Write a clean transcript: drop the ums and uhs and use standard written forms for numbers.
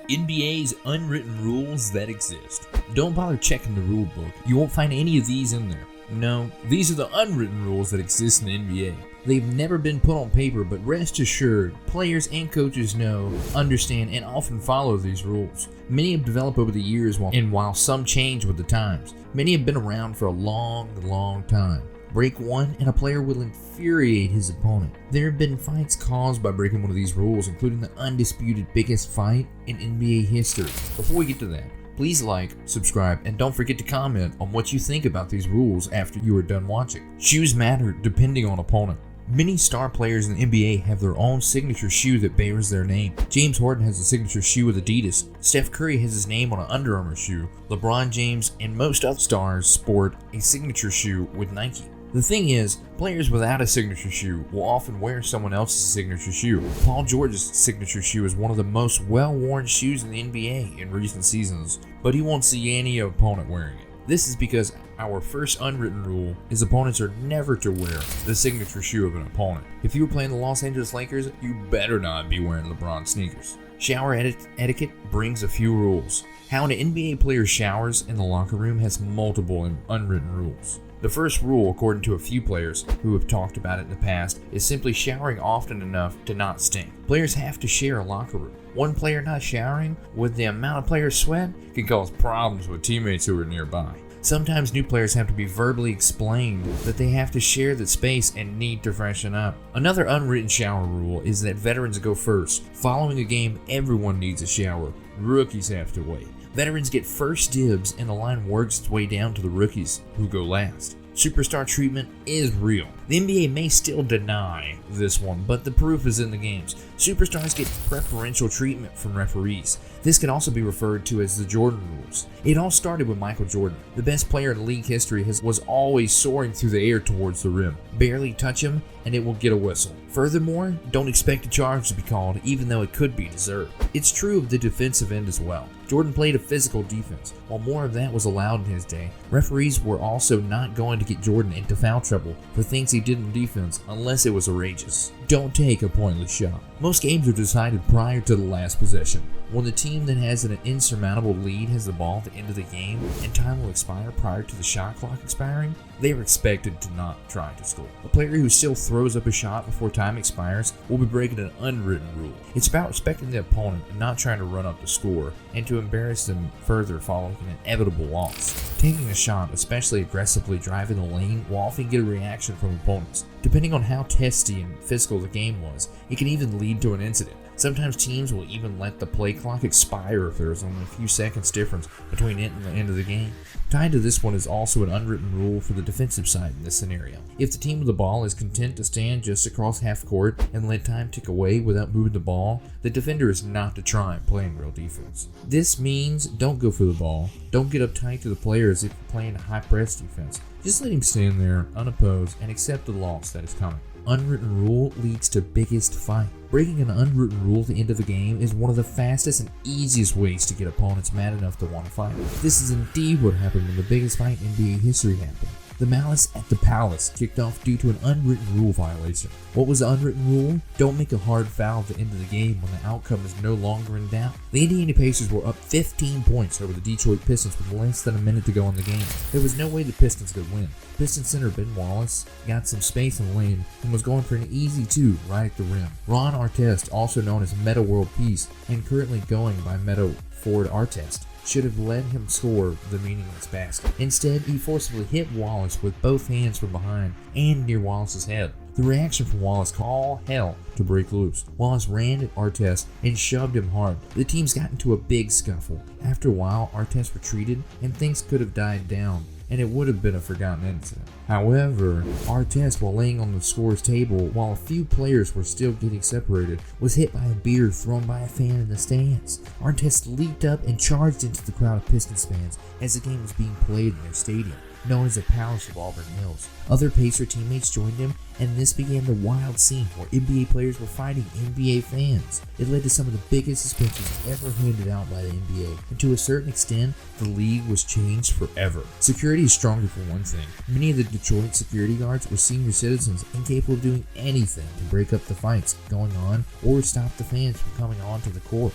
NBA's unwritten rules that exist. Don't bother checking the rule book. You won't find any of these in there. No, these are the unwritten rules that exist in the NBA. They've never been put on paper, but rest assured, players and coaches know, understand, and often follow these rules. Many have developed over the years, while some change with the times. Many have been around for a long time. Break one, and a player will infuriate his opponent. There have been fights caused by breaking one of these rules, including the undisputed biggest fight in NBA history. Before we get to that, please like, subscribe, and don't forget to comment on what you think about these rules after you are done watching. Shoes matter depending on opponent. Many star players in the NBA have their own signature shoe that bears their name. James Harden has a signature shoe with Adidas. Steph Curry has his name on an Under Armour shoe. LeBron James and most other stars sport a signature shoe with Nike. The thing is, players without a signature shoe will often wear someone else's signature shoe. Paul George's signature shoe is one of the most well-worn shoes in the NBA in recent seasons, but he won't see any opponent wearing it. This is because our first unwritten rule is opponents are never to wear the signature shoe of an opponent. If you were playing the Los Angeles Lakers, you better not be wearing LeBron sneakers. Shower etiquette brings a few rules. How an NBA player showers in the locker room has multiple unwritten rules. The first rule, according to a few players who have talked about it in the past, is simply showering often enough to not stink. Players have to share a locker room. One player not showering with the amount of players' sweat can cause problems with teammates who are nearby. Sometimes new players have to be verbally explained that they have to share the space and need to freshen up. Another unwritten shower rule is that veterans go first. Following a game, everyone needs a shower. Rookies have to wait. Veterans get first dibs and the line works its way down to the rookies who go last. Superstar treatment is real. The NBA may still deny this one, but the proof is in the games. Superstars get preferential treatment from referees. This can also be referred to as the Jordan rules. It all started with Michael Jordan. The best player in league history was always soaring through the air towards the rim. Barely touch him and it will get a whistle. Furthermore, don't expect a charge to be called even though it could be deserved. It's true of the defensive end as well. Jordan played a physical defense. While more of that was allowed in his day, referees were also not going to get Jordan into foul trouble for things he did in defense unless it was outrageous. Don't take a pointless shot. Most games are decided prior to the last possession. When the team that has an insurmountable lead has the ball at the end of the game and time will expire prior to the shot clock expiring, they are expected to not try to score. A player who still throws up a shot before time expires will be breaking an unwritten rule. It's about respecting the opponent and not trying to run up the score and to embarrass them further following an inevitable loss. Taking a shot, especially aggressively driving the lane, will often get a reaction from opponents. Depending on how testy and physical the game was, it can even lead to an incident. Sometimes teams will even let the play clock expire if there is only a few seconds difference between it and the end of the game. Tied to this one is also an unwritten rule for the defensive side in this scenario. If the team with the ball is content to stand just across half court and let time tick away without moving the ball, the defender is not to try and play in real defense. This means don't go for the ball, don't get uptight to the player as if you're playing a high press defense. Just let him stand there unopposed and accept the loss that is coming. Unwritten rule leads to biggest fight. Breaking an unwritten rule at the end of a game is one of the fastest and easiest ways to get opponents mad enough to want to fight. This is indeed what happened when the biggest fight in NBA history happened. The Malice at the Palace kicked off due to an unwritten rule violation. What was the unwritten rule? Don't make a hard foul at the end of the game when the outcome is no longer in doubt. The Indiana Pacers were up 15 points over the Detroit Pistons with less than a minute to go in the game. There was no way the Pistons could win. Pistons center Ben Wallace got some space in the lane and was going for an easy two right at the rim. Ron Artest, also known as Meta World Peace and currently going by Meta Ford Artest, should have let him score the meaningless basket. Instead, he forcibly hit Wallace with both hands from behind and near Wallace's head. The reaction from Wallace called all hell to break loose. Wallace ran at Artest and shoved him hard. The teams got into a big scuffle. After a while, Artest retreated and things could have died down, and it would have been a forgotten incident. However, Artest, while laying on the scorer's table while a few players were still getting separated, was hit by a beer thrown by a fan in the stands. Artest leaped up and charged into the crowd of Pistons fans as the game was being played in their stadium, known as the Palace of Auburn Hills. Other Pacer teammates joined him, and this began the wild scene where NBA players were fighting NBA fans. It led to some of the biggest suspensions ever handed out by the NBA, and to a certain extent, the league was changed forever. Security is stronger for one thing. Many of the Detroit security guards were senior citizens incapable of doing anything to break up the fights going on or stop the fans from coming onto the court.